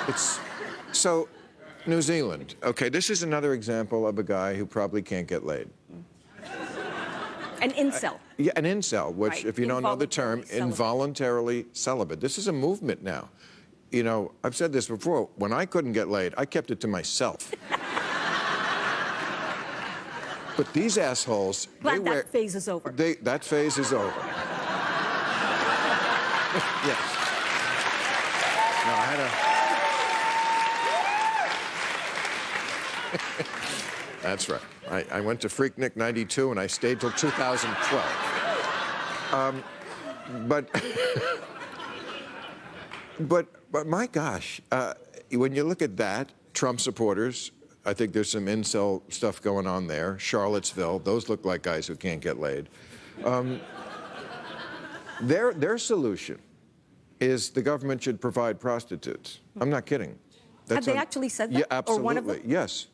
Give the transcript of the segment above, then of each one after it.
It's so New Zealand. Okay, this is another example of a guy who probably can't get laid. An incel. Yeah, an incel, which, Right. if you don't know the term, Involuntarily involuntarily celibate. This is a movement now. You know, I've said this before. When I couldn't get laid, I kept it to myself. But these assholes, Glad that phase is over. That phase is over. Yes. No, I had a... That's right. I went to Freaknik '92 and I stayed till 2012. But my gosh, when you look at that, Trump supporters, I think there's some incel stuff going on there. Charlottesville, those look like guys who can't get laid. Their solution is the government should provide prostitutes. I'm not kidding. Have they actually said that? Yeah, absolutely. Or one of them? Yes.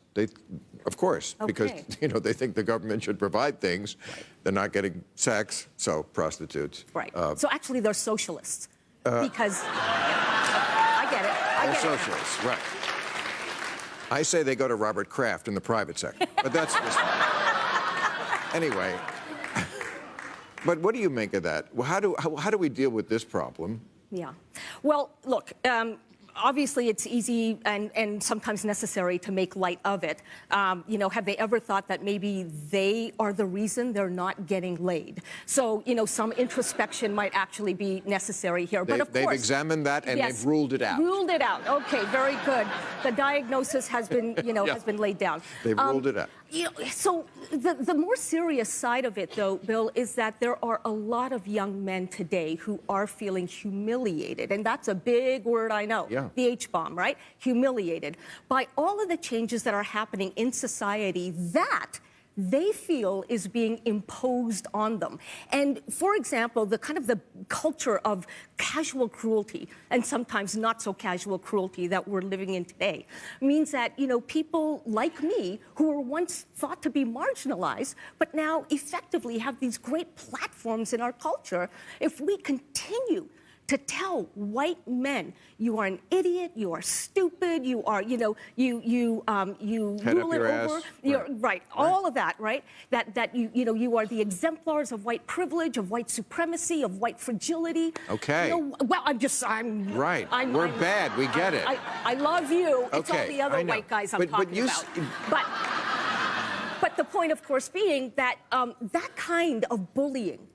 Of course, Okay. because, you know, they think the government should provide things. Right. They're not getting sex, so prostitutes. Right. So actually, they're socialists. Because I get it. They're socialists, right. I say they go to Robert Kraft in the private sector, but that's just... Anyway, but what do you make of that? Well, how do we deal with this problem? Yeah. Well, look, obviously it's easy and sometimes necessary to make light of it. You know, have they ever thought that maybe they are the reason they're not getting laid? So, you know, some introspection might actually be necessary here. But of course, they've examined that and yes, they've ruled it out. Ruled it out. Okay, very good. The diagnosis has been, you know, Yeah. has been laid down. They've ruled it out. You know, so the more serious side of it, though, Bill, is that there are a lot of young men today who are feeling humiliated, and that's a big word, I know. Yeah. The H-bomb, right? Humiliated by all of the changes that are happening in society that they feel is being imposed on them. And for example, the culture of casual cruelty and sometimes not so casual cruelty that we're living in today means that, you know, people like me who were once thought to be marginalized, but now effectively have these great platforms in our culture, if we continue to tell white men, you are an idiot, you are stupid, you are, you know, you Head rule up it your over. ass. You're, right, all of that, right? That you know, you are the exemplars of white privilege, of white supremacy, of white fragility. Okay. You know, well, I'm Right. We're bad. We get it. I love you. It's all Okay, the other I know. white guys I'm But talking you about. But the point, of course, being that that kind of bullying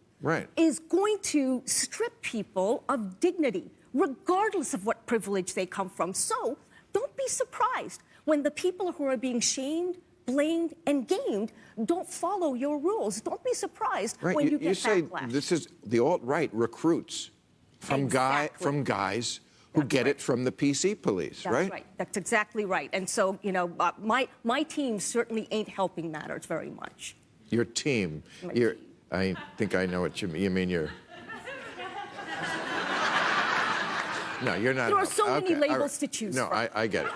is going to strip people of dignity, regardless of what privilege they come from. So don't be surprised when the people who are being shamed, blamed, and gamed don't follow your rules. Don't be surprised when you get backlash. You say this is the alt-right recruits from guys who get it from the PC police, That's right. That's exactly right. And so, you know, my team certainly ain't helping matters very much. Your team. I think I know what you mean. You mean you're... No, you're not. There are so many labels to choose from. No, I get it.